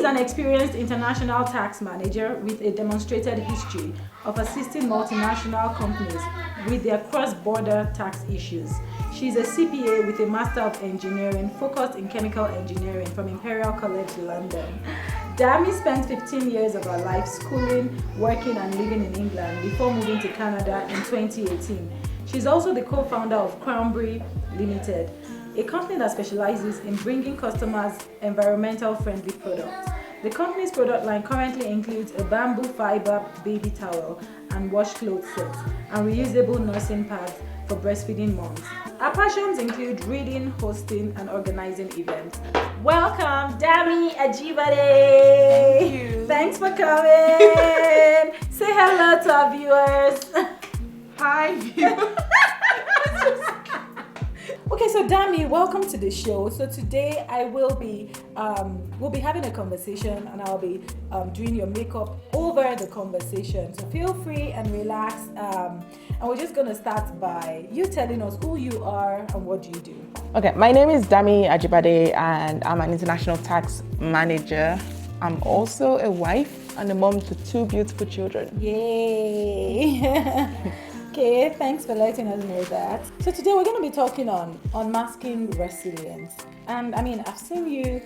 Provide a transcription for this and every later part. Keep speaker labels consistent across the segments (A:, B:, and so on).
A: is an experienced international tax manager with a demonstrated history of assisting multinational companies with their cross-border tax issues. She's a CPA with a Master of Engineering focused in chemical engineering from Imperial College London. Dami spent 15 years of her life schooling, working and living in England before moving to Canada in 2018. She's also the co-founder of Cranberry Limited, a company that specializes in bringing customers environmental friendly products. The company's product line currently includes a bamboo fiber baby towel and washcloth set and reusable nursing pads for breastfeeding moms. Our passions include reading, hosting, and organizing events. Welcome, Adoniaa Ajibade.
B: Thank you.
A: Thanks for coming. Say hello to our viewers.
B: Hi, viewers.
A: Okay, so Dami, welcome to the show. So today I will be, we'll be having a conversation, and I'll be doing your makeup over the conversation. So feel free and relax. And we're just gonna start by you telling us who you are and what you do.
B: Okay, my name is Adoniaa Ajibade, and I'm an international tax manager. I'm also a wife and a mom to 2 beautiful children.
A: Yay! Okay, thanks for letting us know that. So today we're going to be talking on unmasking resilience. And I mean, I've seen you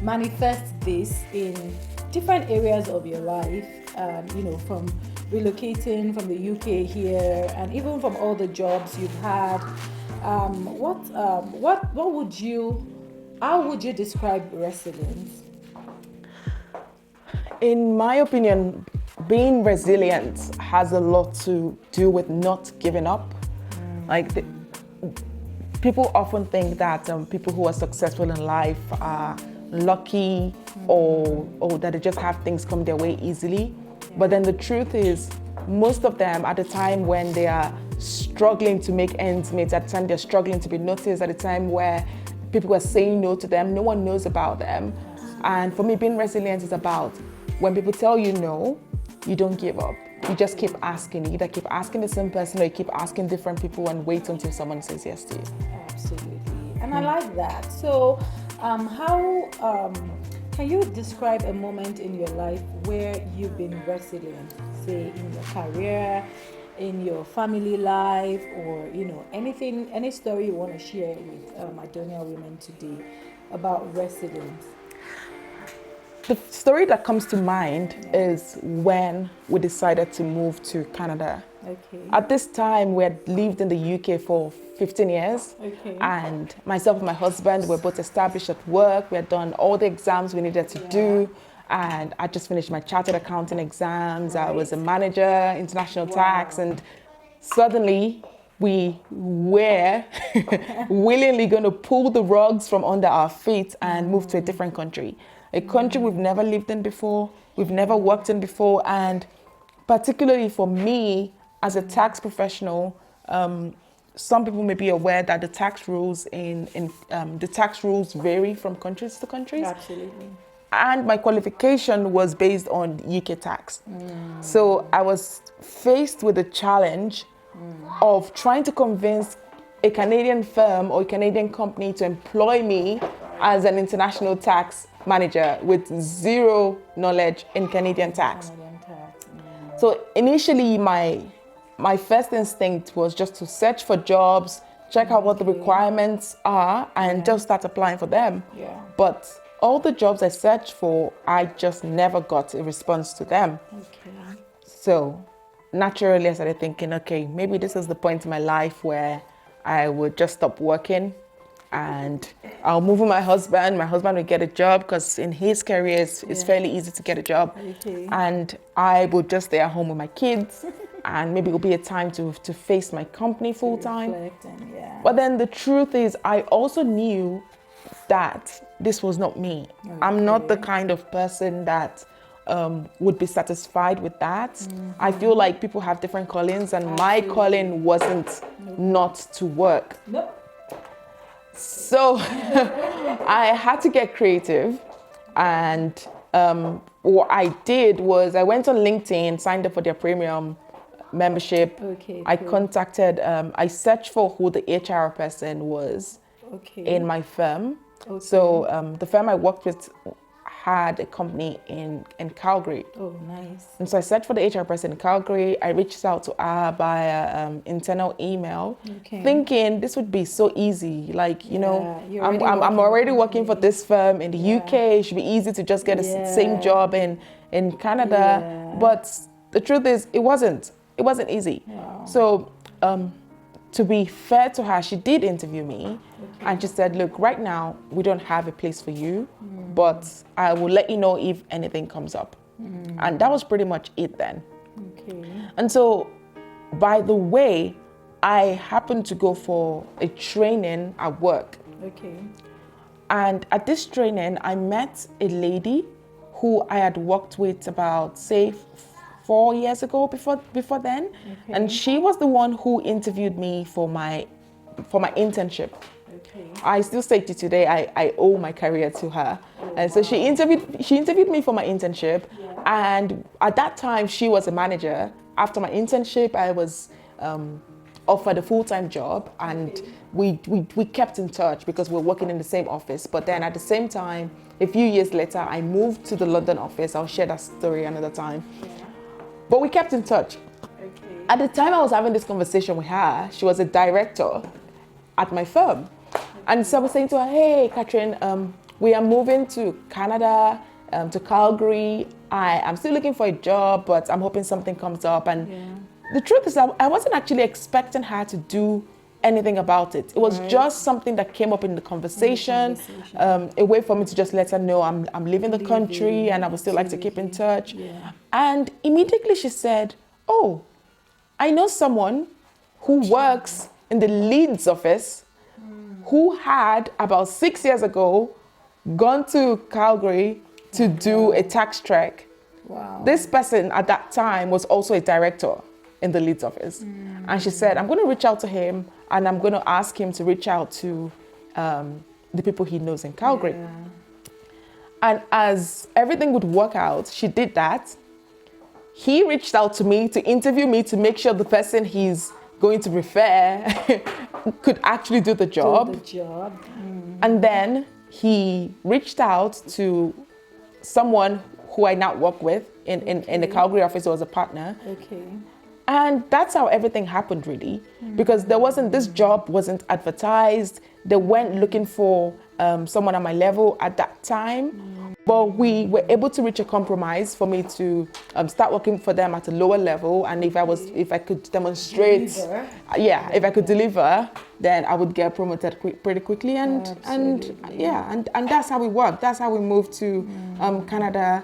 A: manifest this in different areas of your life, you know, from relocating from the UK here and even from all the jobs you've had. How would you describe resilience?
B: In my opinion, being resilient has a lot to do with not giving up. People often think that people who are successful in life are lucky or that they just have things come their way easily. But then the truth is, most of them at the time when they are struggling to make ends meet, at the time they're struggling to be noticed, at the time where people are saying no to them, no one knows about them. And for me, being resilient is about when people tell you no, you don't give up. You just keep asking. You either keep asking the same person or you keep asking different people and wait until someone says yes to you.
A: Absolutely. And I like that. So can you describe a moment in your life where you've been resilient, say in your career, in your family life, or you know, anything, any story you want to share with Adoniaa Woman today about resilience?
B: The story that comes to mind is when we decided to move to Canada.
A: Okay.
B: At this time, we had lived in the UK for 15 years.
A: Okay.
B: And myself and my husband were both established at work. We had done all the exams we needed to do. And I just finished my chartered accounting exams. Right. I was a manager, international tax. And suddenly, we were willingly going to pull the rugs from under our feet and move to a different country. A country we've never lived in before, we've never worked in before, and particularly for me as a tax professional, some people may be aware that the tax rules vary from countries to countries.
A: Absolutely.
B: And my qualification was based on UK tax. So I was faced with the challenge of trying to convince a Canadian firm or a Canadian company to employ me as an international tax manager with zero knowledge in Canadian tax. So initially, my first instinct was just to search for jobs, check out what the requirements are, and just start applying for them.
A: Yeah.
B: But all the jobs I searched for, I just never got a response to them.
A: Okay.
B: So naturally, I started thinking, okay, maybe this is the point in my life where I would just stop working and I'll move with my husband. My husband will get a job because in his career, it's fairly easy to get a job.
A: Okay.
B: And I would just stay at home with my kids and maybe it'll be a time to face my company full time.
A: Yeah.
B: But then the truth is, I also knew that this was not me. Okay. I'm not the kind of person that would be satisfied with that. I feel like people have different callings and my calling wasn't not to work.
A: Nope.
B: So I had to get creative, and what I did was I went on LinkedIn, signed up for their premium membership.
A: Okay,
B: I
A: cool.
B: contacted, I searched for who the HR person was in my firm.
A: Okay.
B: So the firm I worked with had a company in Calgary.
A: Oh, nice.
B: And so I searched for the HR person in Calgary. I reached out to her via internal email, thinking this would be so easy. Like, you know, I'm already working for this firm in the UK. It should be easy to just get the same job in Canada.
A: Yeah.
B: But the truth is, it wasn't. It wasn't easy.
A: Wow.
B: So to be fair to her, she did interview me. And she said, look, right now, we don't have a place for you, but I will let you know if anything comes up. And that was pretty much it then.
A: Okay.
B: And so, by the way, I happened to go for a training at work.
A: Okay.
B: And at this training, I met a lady who I had worked with about, say, 4 years ago before then.
A: Okay.
B: And she was the one who interviewed me for my internship.
A: Okay.
B: I still say to today, I owe my career to her. And so she interviewed me for my internship. And at that time, she was a manager. After my internship, I was offered a full-time job, and we kept in touch because we're working in the same office. But then at the same time, a few years later, I moved to the London office. I'll share that story another time. But we kept in touch.
A: Okay.
B: At the time I was having this conversation with her, she was a director at my firm. And so I was saying to her, hey, Catherine, we are moving to Canada, to Calgary. I'm still looking for a job, but I'm hoping something comes up. And the truth is, I wasn't actually expecting her to do anything about it. It was just something that came up in the conversation, a way for me to just let her know I'm leaving the country and I would still like to keep in touch.
A: Yeah.
B: And immediately she said, oh, I know someone who works in the Leeds office who had about 6 years ago gone to Calgary to do a tax trek.
A: Wow.
B: This person at that time was also a director in the Leeds office. And she said, I'm going to reach out to him and I'm going to ask him to reach out to the people he knows in Calgary.
A: Yeah.
B: And as everything would work out, she did that. He reached out to me to interview me to make sure the person he's going to refer could actually do the job.
A: Do the job.
B: And then he reached out to someone who I now work with in the Calgary office. Who was a partner.
A: Okay.
B: And that's how everything happened, really, because this job wasn't advertised. They weren't looking for someone at my level at that time. But we were able to reach a compromise for me to start working for them at a lower level. And if I could demonstrate, if I could deliver, then I would get promoted pretty quickly. And that's how we worked. That's how we moved to Canada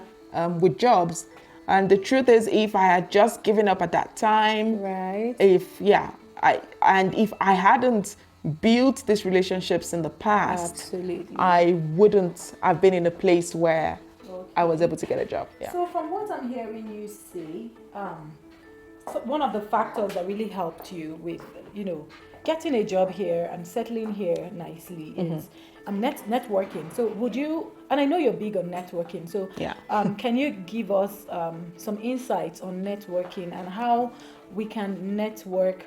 B: with jobs. And the truth is, if I had just given up at that time,
A: right?
B: if I hadn't built these relationships in the past,
A: absolutely,
B: I wouldn't have been in a place where I was able to get a job. Yeah.
A: So from what I'm hearing you say, so one of the factors that really helped you with, getting a job here and settling here nicely is networking. So would you, and I know you're big on networking, so can you give us some insights on networking and how we can network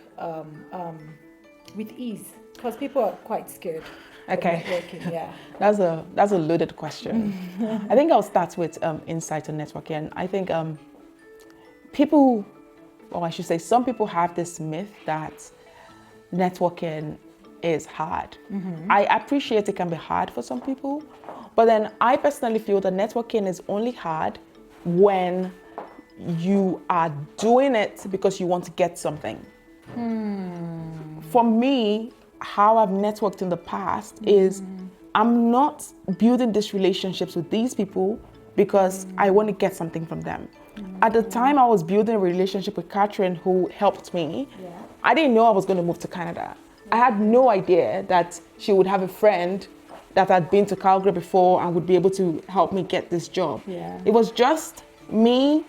A: with ease? Because people are quite scared.
B: Okay.
A: Networking, yeah.
B: That's a loaded question. I think I'll start with insight on networking. I think some people have this myth that networking is hard. I appreciate it can be hard for some people, but then I personally feel that networking is only hard when you are doing it because you want to get something. For me, how I've networked in the past is I'm not building these relationships with these people because I want to get something from them. At the time I was building a relationship with Catherine, who helped me, I didn't know I was going to move to Canada. I had no idea that she would have a friend that had been to Calgary before and would be able to help me get this job. It was just me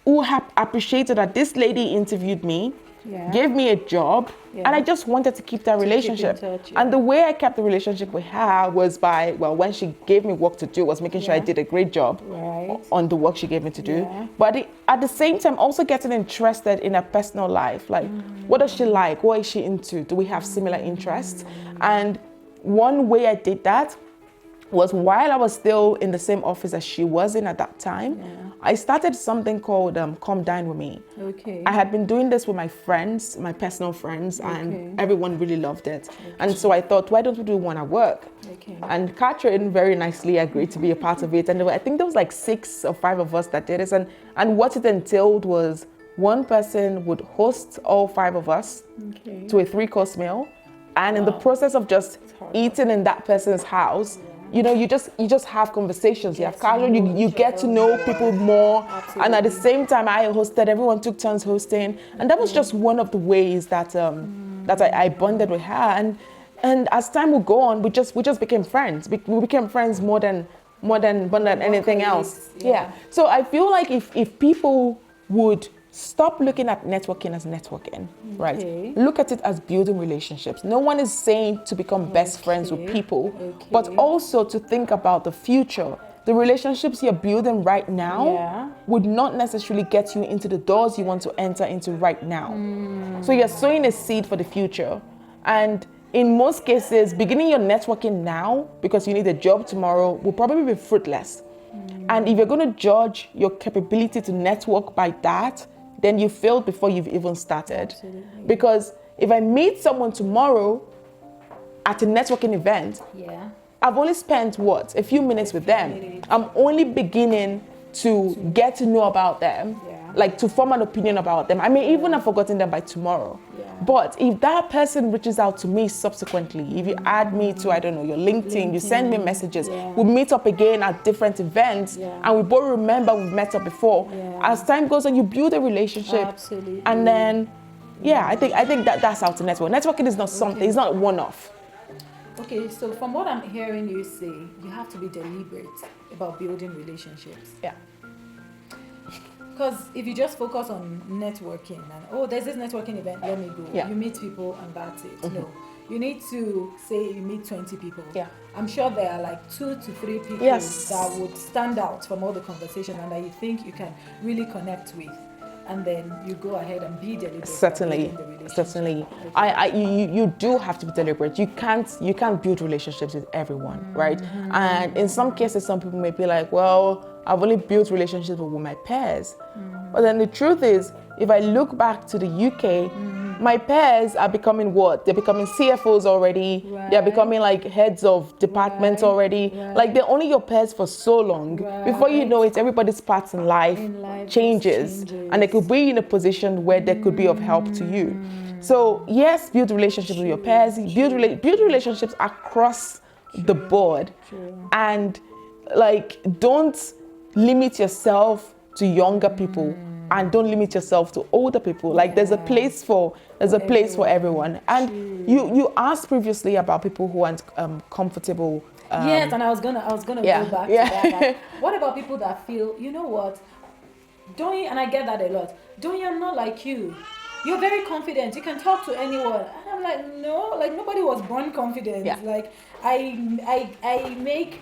B: who appreciated that this lady interviewed me, gave me a job, and I just wanted to keep that relationship.
A: Keep in touch,
B: And the way I kept the relationship with her was by, when she gave me work to do, was making sure I did a great job on the work she gave me to do. But at the same time, also getting interested in her personal life. Like, what does she like? What is she into? Do we have similar interests? And one way I did that was while I was still in the same office as she was in at that time, I started something called Come Dine With Me.
A: Okay.
B: I had been doing this with my friends, my personal friends, and everyone really loved it. And so I thought, why don't we do one at work?
A: Okay.
B: And Catherine very nicely agreed to be a part of it. And I think there was like 6 or 5 of us that did this. And what it entailed was one person would host all 5 of us to a 3-course meal. And in the process of just eating in that person's house, you know, you just have conversations, you have casual, you get to know people more. Absolutely. And at the same time, I hosted, everyone took turns hosting. And that was just one of the ways that I bonded with her. And as time would go on, we just became friends. We became friends more than anything else. Yeah. So I feel like if people would stop looking at networking as networking, right? Look at it as building relationships. No one is saying to become best friends with people, but also to think about the future. The relationships you're building right now would not necessarily get you into the doors you want to enter into right now. So you're sowing a seed for the future. And in most cases, beginning your networking now because you need a job tomorrow will probably be fruitless. And if you're going to judge your capability to network by that, then you failed before you've even started. Absolutely. Because if I meet someone tomorrow at a networking event, I've only spent a few minutes with them. I'm only beginning to get to know about them, like to form an opinion about them. I may even have forgotten them by tomorrow. But if that person reaches out to me subsequently, if you add me to, I don't know, your LinkedIn, you send me messages, we meet up again at different events, and we both remember we've met up before. As time goes on, you build a relationship.
A: Absolutely.
B: And then, I think that's how to network. Networking is not something, it's not one-off.
A: Okay, so from what I'm hearing you say, you have to be deliberate about building relationships.
B: Yeah.
A: Because if you just focus on networking and, there's this networking event, let me go. You meet people and that's it. No. You need to say you meet 20 people. I'm sure there are like 2 to 3 people that would stand out from all the conversation and that you think you can really connect with. And then you go ahead and be deliberate.
B: Certainly. You do have to be deliberate. You can't build relationships with everyone, right? And in some cases, some people may be like, well, I've only built relationships with my peers. But then the truth is, if I look back to the UK, my peers are becoming what? They're becoming CFOs already. They're becoming like heads of departments already. Like they're only your peers for so long. Before you know it, everybody's path in life changes. And they could be in a position where they could be of help to you. So yes, build relationships with your peers. Build relationships across the board. And like, don't limit yourself to younger people. And don't limit yourself to older people. Like there's a place for everyone. And you asked previously about people who aren't comfortable.
A: Yes, and I was gonna go back to that. What about people that feel, you know what? And I get that a lot. I'm not like you. You're very confident. You can talk to anyone. And I'm like, no, like nobody was born confident. Like I make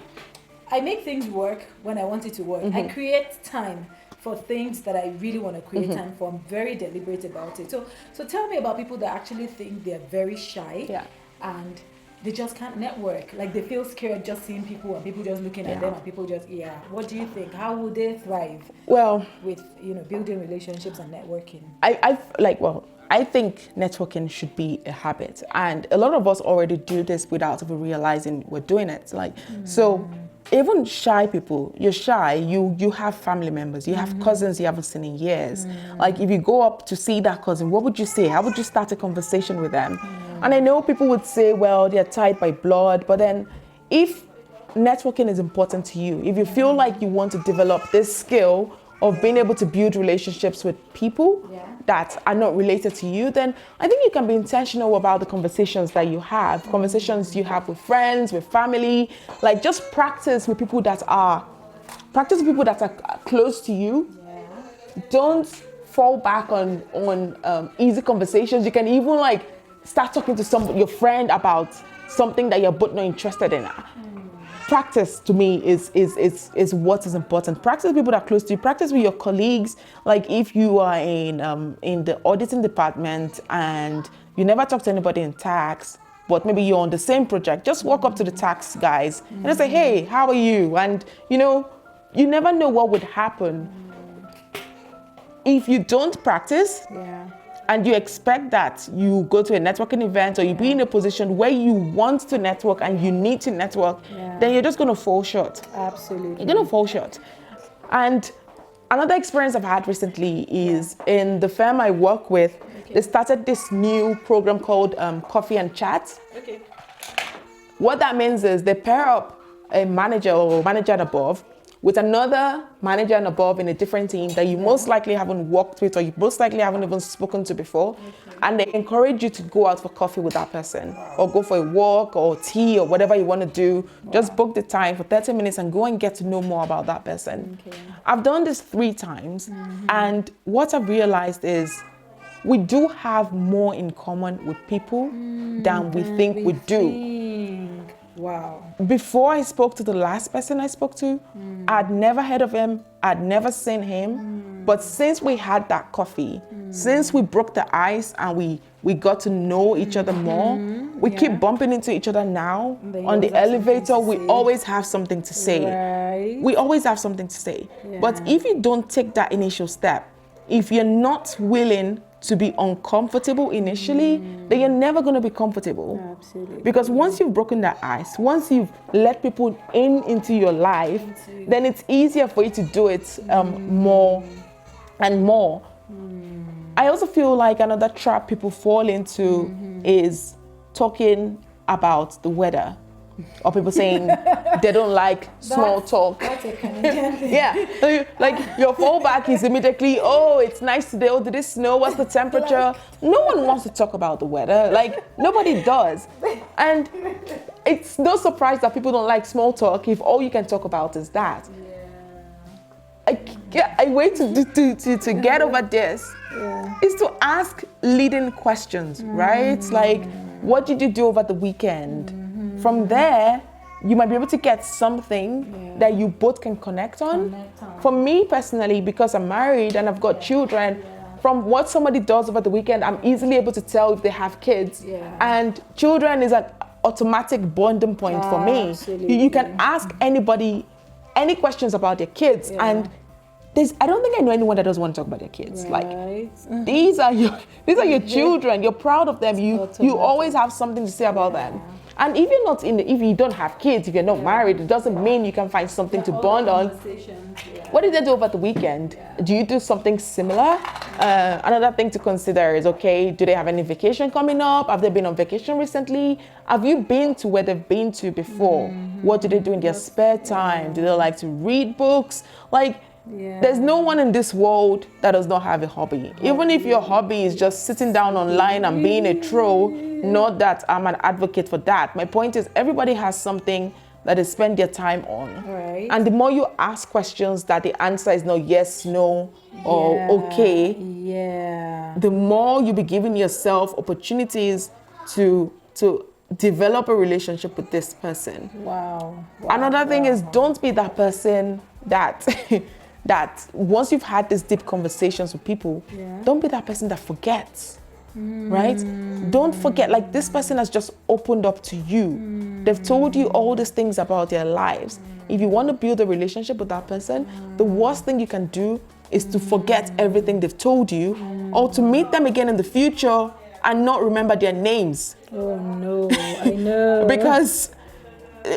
A: things work when I want it to work. I create time for things that I really want to create time for. I'm very deliberate about it. So tell me about people that actually think they're very shy and they just can't network. Like they feel scared just seeing people and people just looking at them and people just, What do you think? How would they thrive with, building relationships and networking?
B: I think networking should be a habit. And a lot of us already do this without even realizing we're doing it. So even shy people, you're shy, you have family members, you have cousins you haven't seen in years. Like if you go up to see that cousin, what would you say? How would you start a conversation with them? And I know people would say, well, they're tied by blood, but then if networking is important to you, if you feel like you want to develop this skill of being able to build relationships with people that are not related to you, then I think you can be intentional about the conversations that you have, conversations you have with friends, with family, like just practice with people that are close to you. Don't fall back on easy conversations. You can even like start talking to your friend about something that you're both not interested in. Practice to me is what is important. Practice with people that are close to you. Practice with your colleagues. Like if you are in the auditing department and you never talk to anybody in tax, but maybe you're on the same project, just walk up to the tax guys and just say, hey, how are you? And you know, you never know what would happen. If you don't practice, and you expect that you go to a networking event or you be in a position where you want to network and you need to network, then you're just going to fall short.
A: Absolutely.
B: You're going to fall short. And another experience I've had recently is in the firm I work with, they started this new program called Coffee and Chat.
A: Okay.
B: What that means is they pair up a manager or manager and above with another manager and above in a different team that you most likely haven't worked with or you most likely haven't even spoken to before. And they encourage you to go out for coffee with that person or go for a walk or tea or whatever you want to do. Just book the time for 30 minutes and go and get to know more about that person. I've done this 3 times and what I've realized is we do have more in common with people than we think we do.
A: Wow.
B: Before I spoke to the last person I spoke to, I'd never heard of him, I'd never seen him. But since we had that coffee, since we broke the ice and we got to know each other more, we keep bumping into each other now. On the elevator, we always have something to say.
A: Right.
B: We always have something to say. But if you don't take that initial step, if you're not willing to be uncomfortable initially, then you're never going to be comfortable.
A: Absolutely.
B: Because once you've broken that ice, once you've let people into your life, then it's easier for you to do it more and more. I also feel like another trap people fall into is talking about the weather. Or people saying they don't like small talk.
A: That's a Canadian thing.
B: Yeah, like your fallback is immediately, oh, it's nice today. Oh, did it snow? What's the temperature? No one wants to talk about the weather. Like nobody does. And it's no surprise that people don't like small talk if all you can talk about is that. A way to get over this is to ask leading questions, right? Like, what did you do over the weekend? From there, you might be able to get something that you both can connect on. For me personally, because I'm married and I've got children, from what somebody does over the weekend, I'm easily able to tell if they have kids. And children is an automatic bonding point for me. You can ask anybody any questions about their kids, and I don't think I know anyone that doesn't want to talk about their kids. Like these are your children. You're proud of them. You always have something to say about them. And if you're not if you don't have kids, if you're not married, it doesn't mean you can find something to bond on. What did they do over the weekend? Do you do something similar? Another thing to consider is, okay, do they have any vacation coming up? Have they been on vacation recently? Have you been to where they've been to before? What do they do in their spare time? Do they like to read books? Like, there's no one in this world that does not have a hobby. Even if your hobby is just sitting down online and being a troll, not that I'm an advocate for that. My point is everybody has something that they spend their time on. And the more you ask questions that the answer is no, yes, no, or okay, the more you be giving yourself opportunities to develop a relationship with this person. Another thing is, don't be that person that that once you've had these deep conversations with people, don't be that person that forgets. Right? Don't forget, like, this person has just opened up to you. They've told you all these things about their lives. If you want to build a relationship with that person, the worst thing you can do is to forget everything they've told you, or to meet them again in the future and not remember their names.
A: Oh no, I know.
B: Because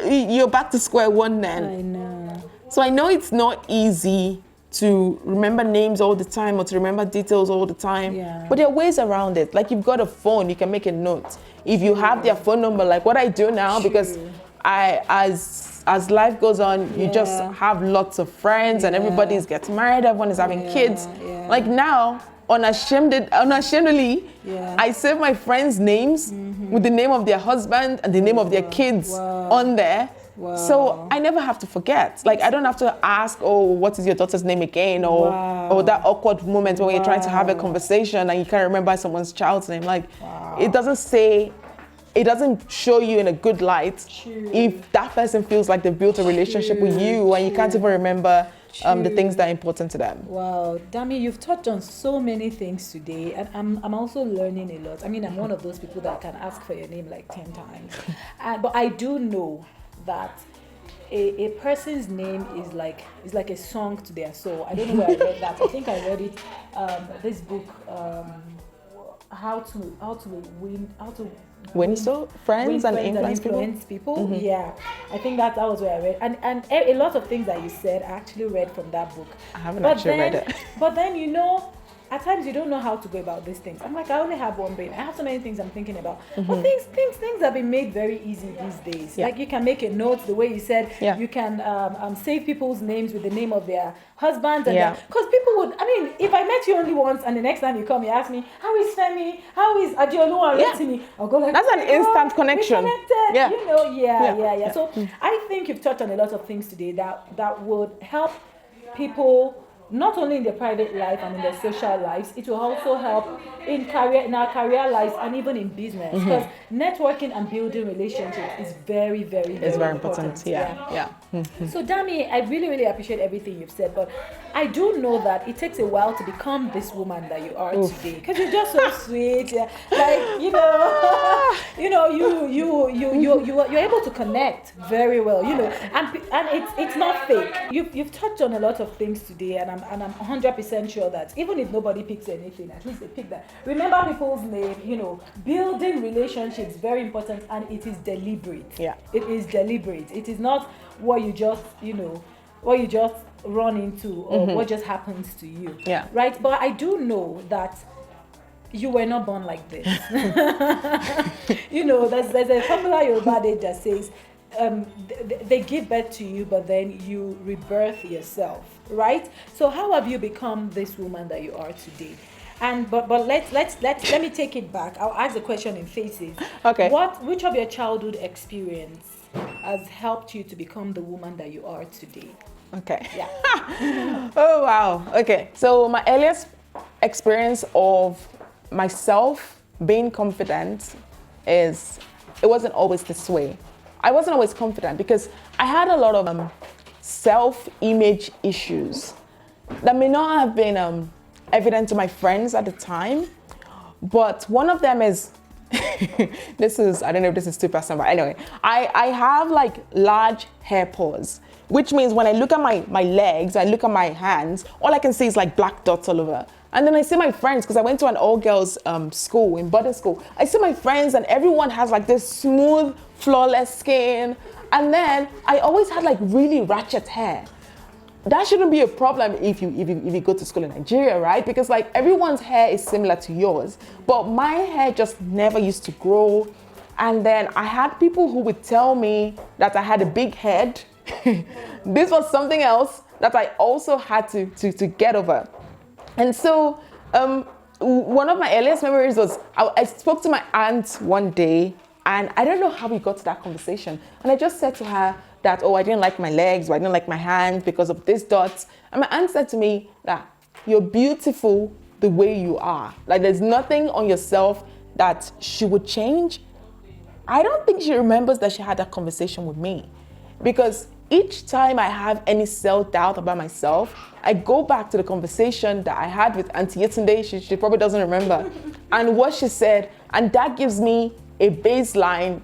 B: you're back to square one then.
A: I know.
B: So I know it's not easy to remember names all the time or to remember details all the time. But there are ways around it. Like, you've got a phone, you can make a note. If you have their phone number, like what I do now, because as life goes on, you just have lots of friends and everybody's getting married, everyone is having kids. Like now, unashamedly, I save my friends' names with the name of their husband and the name of their kids on there. So I never have to forget. Like, I don't have to ask, oh, what is your daughter's name again? Or that awkward moment when you're trying to have a conversation and you can't remember someone's child's name. Like, it doesn't show you in a good light if that person feels like they built a relationship with you and you can't even remember the things that are important to them.
A: Wow, Dami, you've touched on so many things today, and I'm also learning a lot. I mean, I'm one of those people that can ask for your name like 10 times, but I do know that a person's name is like a song to their soul. I don't know where I read that. I think I read it this book, how to win
B: friends and influence
A: people.
B: Mm-hmm.
A: Yeah, I think that was where I read, and a lot of things that you said I actually read from that book.
B: I haven't actually read it.
A: But then at times you don't know how to go about these things. I'm like, I only have one brain. I have so many things I'm thinking about.
B: Mm-hmm.
A: But things have been made very easy these days.
B: Yeah.
A: Like you can make a note, the way you said.
B: Yeah.
A: You can save people's names with the name of their husbands. And
B: Yeah.
A: because people would, I mean, if I met you only once and the next time you come, you ask me, how is Femi? How is Adiola Retini? I'll go like,
B: that's an instant connection.
A: Yeah.
B: Yeah.
A: So I think you've touched on a lot of things today that would help people not only in their private life and in their social lives. It will also help in our career lives and even in business, because networking and building relationships is very, very, very
B: important. Yeah.
A: So Dami, I really, really appreciate everything you've said, but I do know that it takes a while to become this woman that you are today, because you're just so sweet. Yeah. Like you're able to connect very well. And it's not fake. You've touched on a lot of things today, and I'm 100% sure that even if nobody picks anything, at least they pick that. Remember people's name. Building relationships very important, and it is deliberate.
B: Yeah.
A: It is deliberate. It is not what you just run into or what just happens to you.
B: Yeah.
A: Right? But I do know that you were not born like this. There's a popular Yoruba adage that says they give birth to you, but then you rebirth yourself, right? So how have you become this woman that you are today? And but let me take it back. I'll ask the question in phases.
B: Okay.
A: Which of your childhood experience has helped you to become the woman that you are today?
B: Okay.
A: Yeah.
B: Oh wow. Okay. So my earliest experience of myself being confident is it wasn't always this way. I wasn't always confident because I had a lot of self-image issues that may not have been evident to my friends at the time, but one of them is I don't know if this is too personal, but anyway, I have like large hair paws, which means when I look at my legs, I look at my hands, all I can see is like black dots all over. And then I see my friends, because I went to an all-girls school, in boarding school. I see my friends and everyone has like this smooth, flawless skin. And then I always had like really ratchet hair. That shouldn't be a problem if you go to school in Nigeria, right? Because like everyone's hair is similar to yours. But my hair just never used to grow. And then I had people who would tell me that I had a big head. This was something else that I also had to get over. And so one of my earliest memories was I spoke to my aunt one day, and I don't know how we got to that conversation. And I just said to her that, I didn't like my legs, or I didn't like my hands because of these dots. And my aunt said to me that you're beautiful the way you are. Like there's nothing on yourself that she would change. I don't think she remembers that she had that conversation with me, because each time I have any self-doubt about myself, I go back to the conversation that I had with Auntie Yetunde. She probably doesn't remember. And what she said, and that gives me a baseline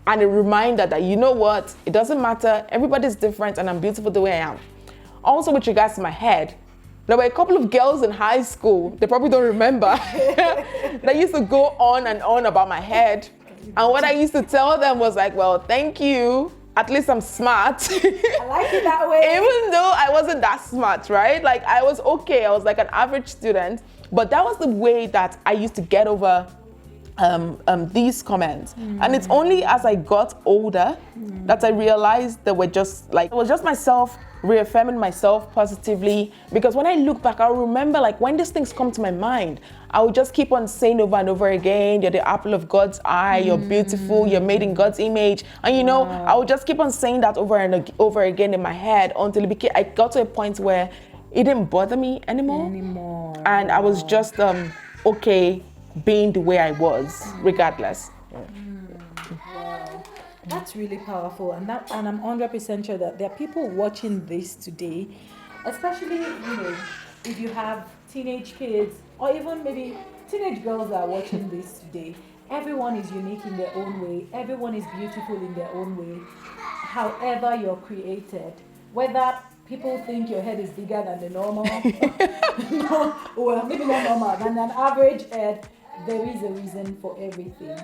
B: and a reminder that, you know what, it doesn't matter, everybody's different and I'm beautiful the way I am. Also with regards to my head, there were a couple of girls in high school, they probably don't remember, that used to go on and on about my head. And what I used to tell them was like, well, thank you. At least I'm smart.
A: I like it that way.
B: Even though I wasn't that smart, right? Like I was okay. I was like an average student. But that was the way that I used to get over these comments. And it's only as I got older that I realized that it was just myself reaffirming myself positively. Because when I look back, I'll remember like when these things come to my mind, I would just keep on saying over and over again, you're the apple of God's eye, you're beautiful, you're made in God's image. And I would just keep on saying that over and over again in my head until I got to a point where it didn't bother me anymore. And I was just okay being the way I was, regardless.
A: Wow. That's really powerful, and I'm 100% sure that there are people watching this today especially, if you have teenage kids or even maybe teenage girls that are watching this today. Everyone is unique in their own way. Everyone is beautiful in their own way. However you're created, whether people think your head is bigger than the normal, no, well, maybe not normal, than an average head, there is a reason for everything.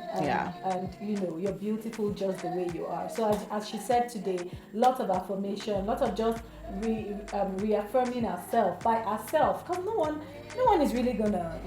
A: And you're beautiful just the way you are. So as she said today, lots of affirmation, lots of just reaffirming ourselves by ourselves, because no one is really gonna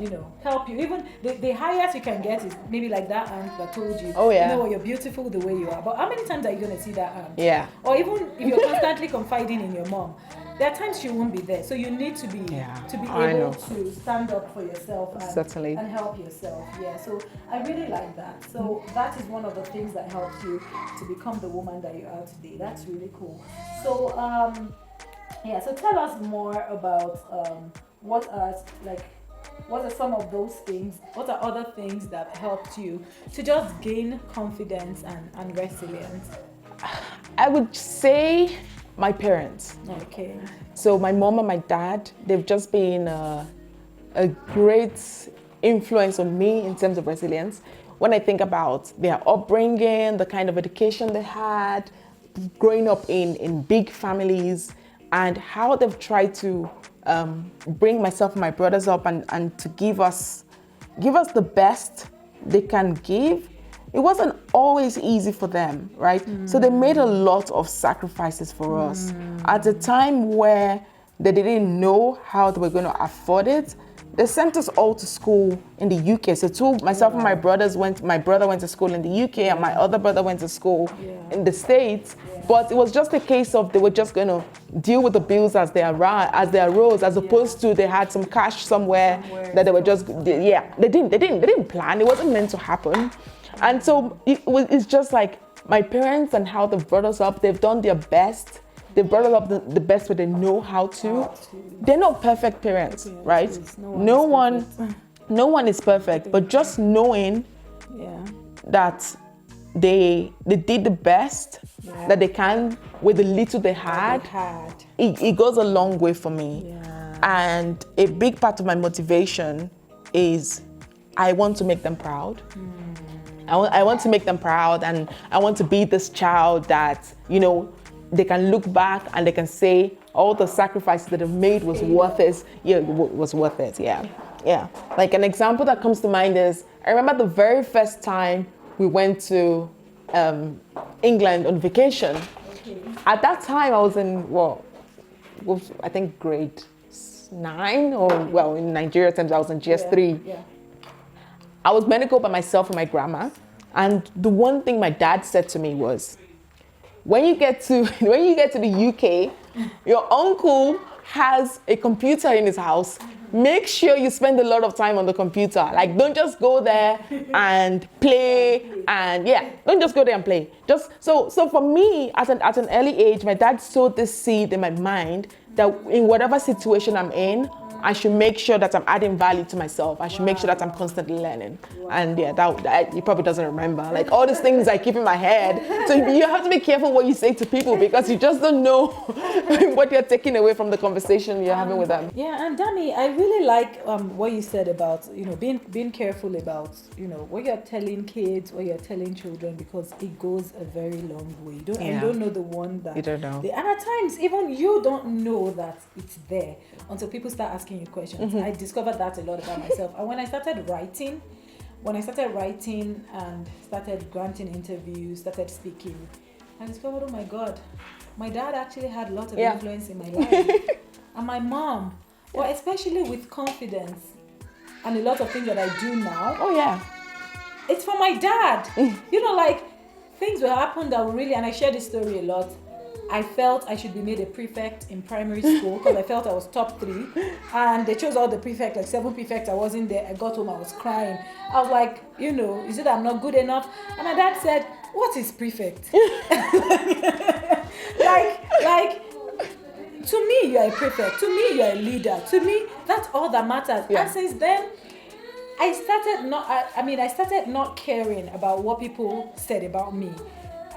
A: help you. Even the highest you can get is maybe like that aunt that told you, you're beautiful the way you are. But how many times are you gonna see that aunt?
B: Yeah.
A: Or even if you're constantly confiding in your mom, there are times she won't be there. So you need to be able to stand up for yourself and help yourself. Yeah. So I really like that. So that is one of the things that helps you to become the woman that you are today. That's really cool. So so tell us more about what are some of those things? What are other things that helped you to just gain confidence and resilience?
B: I would say my parents.
A: Okay.
B: So my mom and my dad, they've just been a great influence on me in terms of resilience. When I think about their upbringing, the kind of education they had, growing up in big families, and how they've tried to bring myself and my brothers up and to give us the best they can give. It wasn't always easy for them, right? So they made a lot of sacrifices for us. At a time where they didn't know how they were going to afford it, they sent us all to school in the UK. So myself and my brother went to school in the UK and my other brother went to school in the States. But it was just a case of they were just going to deal with the bills as they arose, as opposed to they had some cash somewhere that they were just, they didn't plan. It wasn't meant to happen. And so it's just like my parents and how they've brought us up, they've done their best. They brought us up the best way they know how to. They're not perfect parents, right? No one is perfect, but just knowing that they did the best that they can with the little they had. It goes a long way for me. And a big part of my motivation is I want to make them proud. I want to make them proud, and I want to be this child that, they can look back and they can say all the sacrifices that they've made was worth it. Yeah, was worth it. Yeah. Like an example that comes to mind is, I remember the very first time we went to England on vacation. At that time, I was in, I think grade 9, or in Nigeria terms, I was in GS3. I was meant to go by myself and my grandma. And the one thing my dad said to me was, when you get to the UK, your uncle has a computer in his house. Make sure you spend a lot of time on the computer. Like, don't just go there and play don't just go there and play. So for me, at an early age, my dad sowed this seed in my mind that in whatever situation I'm in, I should make sure that I'm adding value to myself. I should make sure that I'm constantly learning. And that he probably doesn't remember. Like all these things I keep in my head. So you have to be careful what you say to people, because you just don't know what you're taking away from the conversation you're having with them.
A: Yeah, and Dami, I really like what you said about being careful about what you're telling kids, what you're telling children, because it goes a very long way. You don't know the one that
B: you don't know.
A: And at times even you don't know that it's there until people start asking you questions. I discovered that a lot about myself. And when I started writing and started granting interviews, started speaking, I discovered, oh my God, my dad actually had a lot of influence in my life. And my mom, especially with confidence and a lot of things that I do now.
B: Oh yeah.
A: It's from my dad. Things will happen that will really, and I share this story a lot. I felt I should be made a prefect in primary school because I felt I was top 3, and they chose all the prefects, like 7 prefects. I wasn't there. I got home, I was crying. I was like, is it that I'm not good enough? And my dad said, what is prefect? like to me, you're a prefect. To me, you're a leader. To me, that's all that matters. And since then, I started not caring about what people said about me.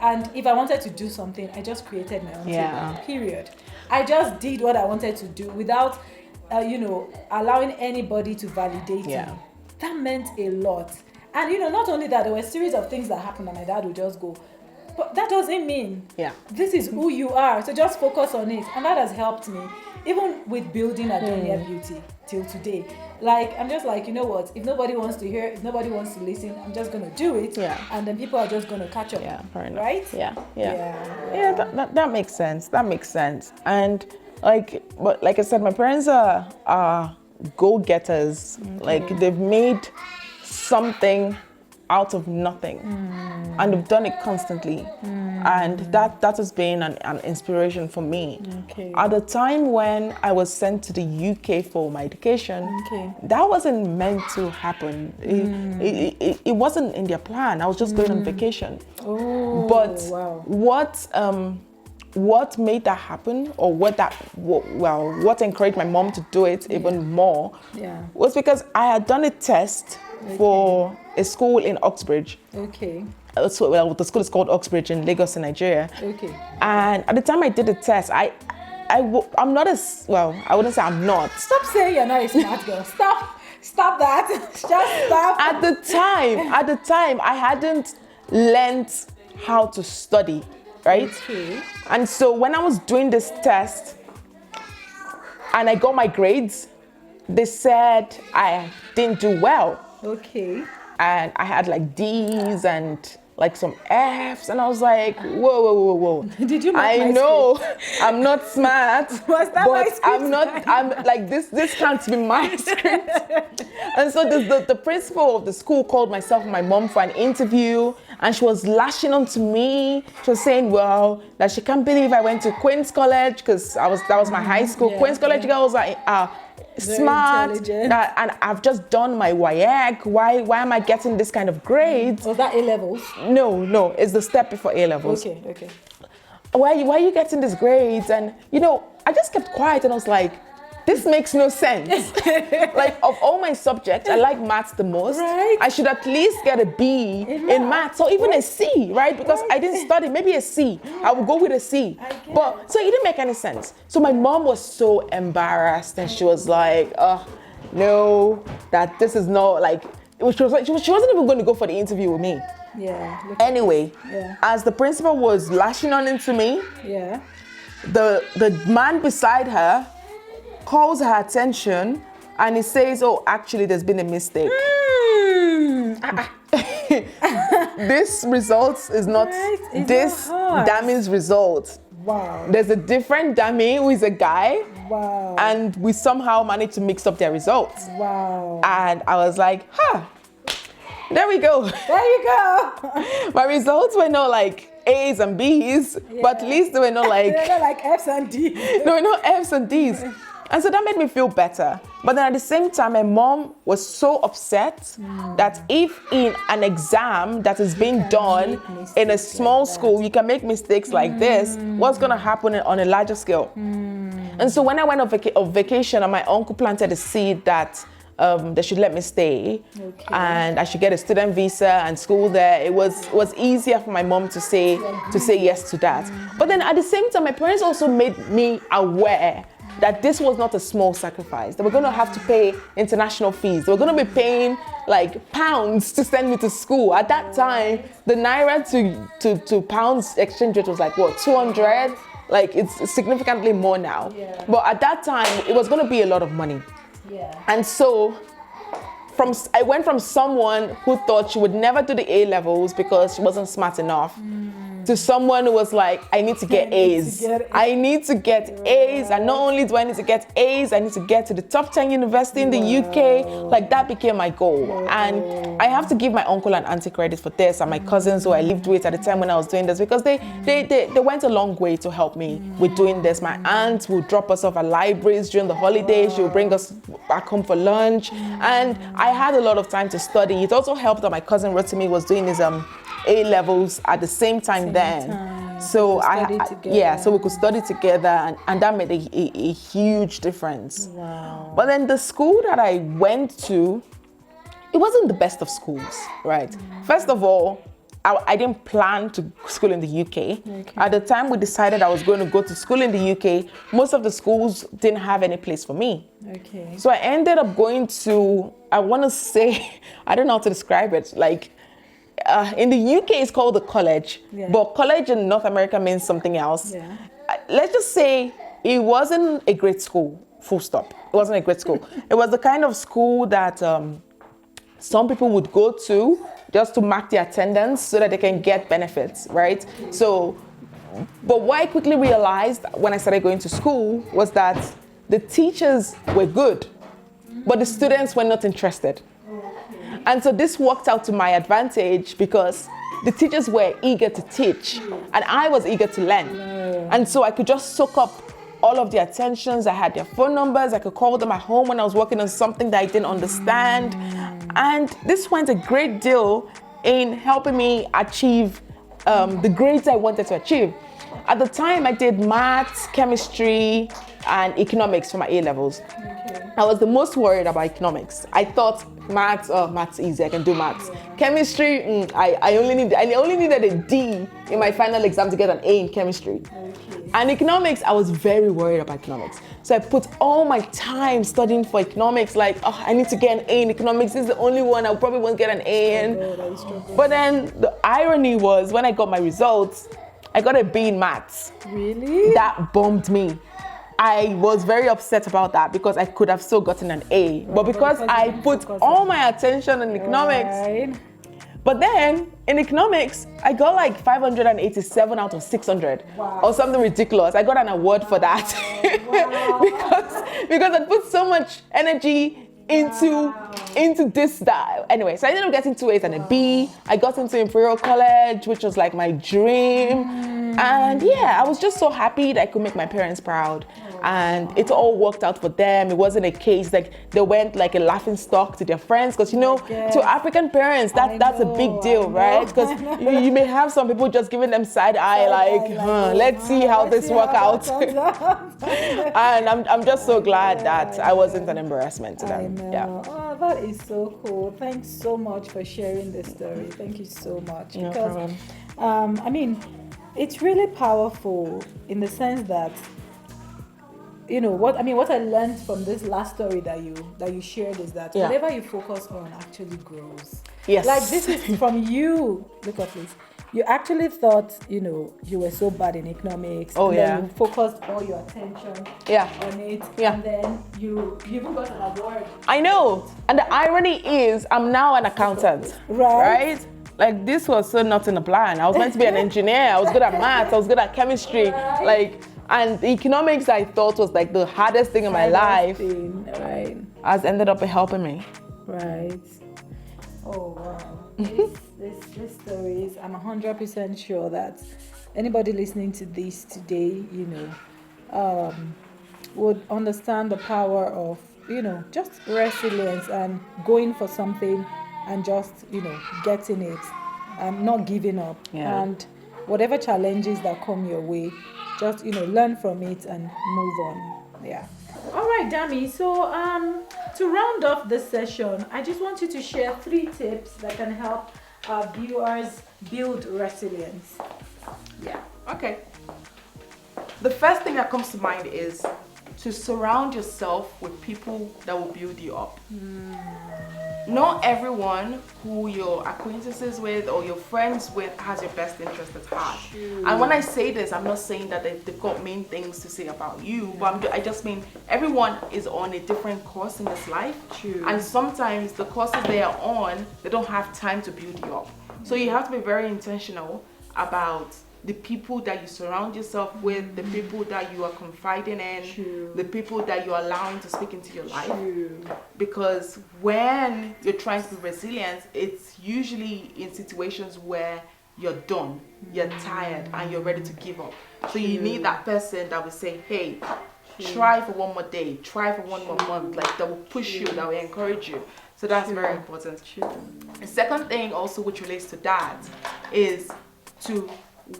A: And if I wanted to do something, I just created my own table, period. I just did what I wanted to do without, allowing anybody to validate me. That meant a lot. And, not only that, there were a series of things that happened and my dad would just go, but that doesn't mean this is who you are. So just focus on it. And that has helped me, even with building Adoniaa Beauty till today. Like, I'm just like, you know what? If nobody wants to hear, if nobody wants to listen, I'm just going to do it. And then people are just going to catch up.
B: Yeah, fair enough.
A: Right?
B: Yeah, that makes sense. That makes sense. And like I said, my parents are go-getters. Like, they've made something out of nothing, and they've done it constantly, and that has been an inspiration for me. At the time when I was sent to the UK for my education, that wasn't meant to happen. It wasn't in their plan. I was just going on vacation. But what made that happen, or what encouraged my mom to do it even more, was because I had done a test for a school in Oxbridge. The school is called Oxbridge in Lagos, in Nigeria. And at the time I did the test, I'm not as well. I wouldn't say I'm not.
A: Stop saying you're not a smart girl. Stop that. Just stop.
B: At the time, I hadn't learned how to study, right? And so when I was doing this test, and I got my grades, they said I didn't do well. And I had like D's and like some F's, and I was like, whoa.
A: Did you?
B: I know I'm not smart,
A: Was that
B: but I'm like this can't be my script. And so the principal of the school called myself and my mom for an interview, and she was lashing onto me. She was saying, well, that she can't believe I went to Queen's College, because that was my high school. Queen's College girls are smart, and I've just done my WAEC. Why am I getting this kind of grades?
A: Was that A levels?
B: No, it's the step before A levels.
A: Okay.
B: Why are you getting these grades? And I just kept quiet, and I was like, this makes no sense. Like, of all my subjects, I like maths the most.
A: Right.
B: I should at least get a B in maths, or even a C, right? Because I didn't study, maybe a C. I would go with a C. But so it didn't make any sense. So my mom was so embarrassed, and she was like, no, that this is not like, she wasn't even going to go for the interview with me. Anyway, as the principal was lashing on into me, the man beside her calls her attention, and he says, oh, actually, there's been a mistake. This result is not this Dami's result. There's a different Dami who is a guy. And we somehow managed to mix up their results. And I was like, there we go. My results were not like A's and B's, but at least they were not like...
A: They're not like F's and D's.
B: No, no F's and D's. And so that made me feel better. But then at the same time, my mom was so upset that if in an exam that is being done in a small school, you can make mistakes like this, what's going to happen on a larger scale? And so when I went on vacation, and my uncle planted a seed that they should let me stay, and I should get a student visa and school there. It was easier for my mom to say yes to that. But then at the same time, my parents also made me aware that this was not a small sacrifice. They were going to have to pay international fees. They were going to be paying like pounds to send me to school. At that time, the naira to pounds exchange rate was like, what, 200? Like, it's significantly more now. But at that time, it was going to be a lot of money. And so I went from someone who thought she would never do the A levels because she wasn't smart enough to someone who was like, I need to get A's. I need to get A's. And not only do I need to get A's, I need to get to the top 10 university in the UK. Like, that became my goal. And I have to give my uncle and auntie credit for this, and my cousins who I lived with at the time when I was doing this, because they went a long way to help me with doing this. My aunt would drop us off at libraries during the holidays. She would bring us back home for lunch. And I had a lot of time to study. It also helped that my cousin Rotimi was doing his A levels at the same time then. So so we could study together, and that made a huge difference. But then the school that I went to, it wasn't the best of schools, right? First of all, I didn't plan to school in the UK. At the time we decided I was going to go to school in the UK, most of the schools didn't have any place for me.
A: Okay.
B: So I ended up going to, I want to say, I don't know how to describe it. Like, in the UK it's called the college, but college in North America means something else.
A: Yeah.
B: Let's just say it wasn't a great school, full stop. It wasn't a great school. It was the kind of school that some people would go to just to mark their attendance so that they can get benefits, right? So, but what I quickly realized when I started going to school was that the teachers were good, but the students were not interested. And so this worked out to my advantage because the teachers were eager to teach and I was eager to learn. And so I could just soak up all of their attentions. I had their phone numbers. I could call them at home when I was working on something that I didn't understand. And this went a great deal in helping me achieve the grades I wanted to achieve. At the time, I did maths, chemistry, and economics for my A-levels. I was the most worried about economics. I thought maths easy, I can do maths. Chemistry, I only needed a D in my final exam to get an A in chemistry. And economics, I was very worried about economics. So I put all my time studying for economics, like, I need to get an A in economics. This is the only one I probably won't get an A in. But then the irony was when I got my results, I got a B in maths.
A: Really?
B: That bummed me. I was very upset about that because I could have still gotten an A. But because I put all my attention on economics, but then in economics, I got like 587 out of 600 or something ridiculous. I got an award for that because I put so much energy into this style. Anyway, so I ended up getting 2 A's and a B. I got into Imperial College, which was like my dream. And yeah, I was just so happy that I could make my parents proud. And it all worked out for them. It wasn't a case like they went like a laughing stock to their friends. Because, you know, to African parents, that's a big deal, right? Because you may have some people just giving them side eye, like, let's see how this works out. And I'm just so glad that I wasn't an embarrassment to them. Yeah.
A: Oh, that is so cool. Thanks so much for sharing this story. Thank you so much.
B: No
A: because,
B: problem.
A: I mean, it's really powerful in the sense that, you know, what I learned from this last story that you shared is that whatever you focus on actually grows.
B: Yes.
A: Like this is from you. Look at this. You actually thought, you know, you were so bad in economics.
B: Oh,
A: and
B: yeah.
A: then you focused all your attention on it.
B: Yeah.
A: And then you even got an award.
B: I know. And the irony is I'm now an accountant. Right? Like this was so not in the plan. I was meant to be an engineer. I was good at maths. I was good at chemistry. And the economics I thought was like the hardest thing in my life has ended up helping me.
A: Right. Oh wow. This story is, I'm 100% sure that anybody listening to this today, you know, would understand the power of, you know, just resilience and going for something and just, you know, getting it and not giving up.
B: Yeah.
A: And whatever challenges that come your way, just, you know, learn from it and move on. Yeah. All right, Dami. So to round off this session, I just want you to share 3 tips that can help our viewers build resilience.
B: Yeah. Okay. The first thing that comes to mind is to surround yourself with people that will build you up. Not everyone who you're acquaintances with or you're friends with has your best interest at heart. And when I say this, I'm not saying that they've got mean things to say about you, but I just mean everyone is on a different course in this life. And sometimes the courses they are on, they don't have time to build you up. So you have to be very intentional about the people that you surround yourself with, the people that you are confiding in, the people that you're allowing to speak into your life. Because when you're trying to be resilient, it's usually in situations where you're done, you're tired, and you're ready to give up. So you need that person that will say, hey, try for one more day, try for one more month, like that will push you, that will encourage you. So that's very important. The second thing also which relates to that is to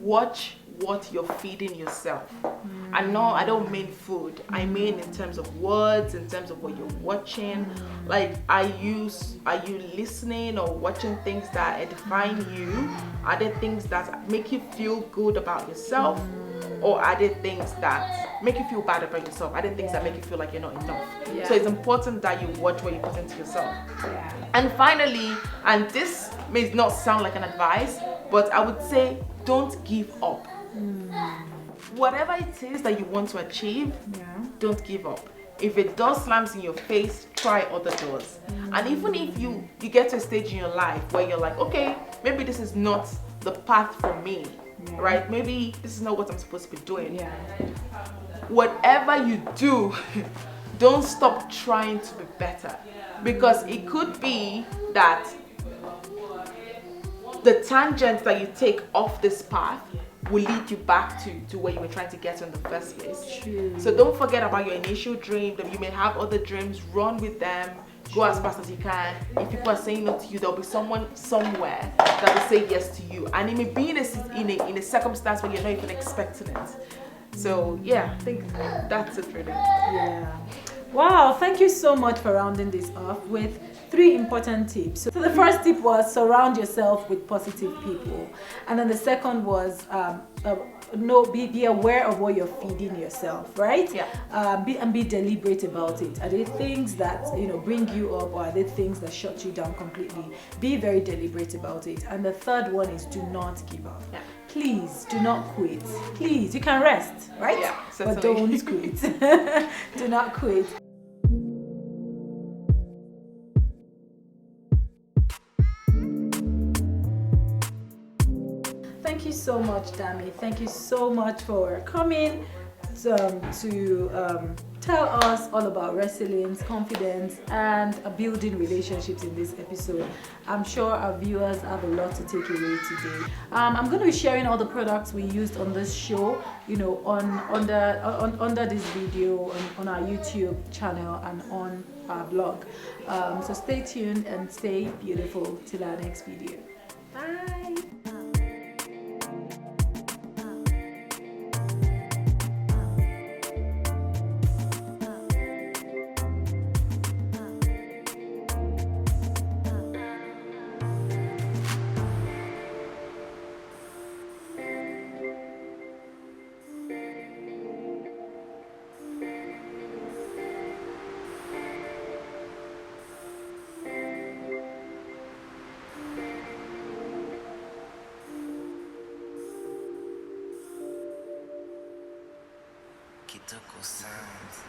B: watch what you're feeding yourself. And no, I don't mean food. I mean in terms of words, in terms of what you're watching. Like, are you listening or watching things that edify you? Are there things that make you feel good about yourself? Or are there things that make you feel bad about yourself? Are there things that make you feel like you're not enough?
A: Yeah.
B: So it's important that you watch what you put into yourself.
A: Yeah.
B: And finally, and this may not sound like an advice, but I would say don't give up. Whatever it is that you want to achieve, don't give up. If a door slams in your face, try other doors. And even if you get to a stage in your life where you're like, okay, maybe this is not the path for me, right? Maybe this is not what I'm supposed to be doing. Whatever you do, don't stop trying to be better, because it could be that the tangent that you take off this path will lead you back to where you were trying to get to in the first place.
A: True.
B: So don't forget about your initial dream. That you may have other dreams, run with them, go as fast as you can. If people are saying no to you, there'll be someone somewhere that will say yes to you, and it may be in a circumstance where you're not even expecting it. So yeah, I think that's it really.
A: Yeah. Wow, thank you so much for rounding this off with 3 important tips. So the first tip was surround yourself with positive people, and then the second was be aware of what you're feeding yourself, right? Be deliberate about it. Are there things that bring you up, or are there things that shut you down completely? Be very deliberate about it. And the third one is do not give up. Please do not quit. Please, you can rest, right? But don't quit. Do not quit. Thank you so much, Dami. Thank you so much for coming to tell us all about resilience, confidence, and building relationships in this episode. I'm sure our viewers have a lot to take away today. I'm going to be sharing all the products we used on this show, under this video on our YouTube channel and on our blog. So stay tuned and stay beautiful till our next video. Bye.
C: Kitoko sounds.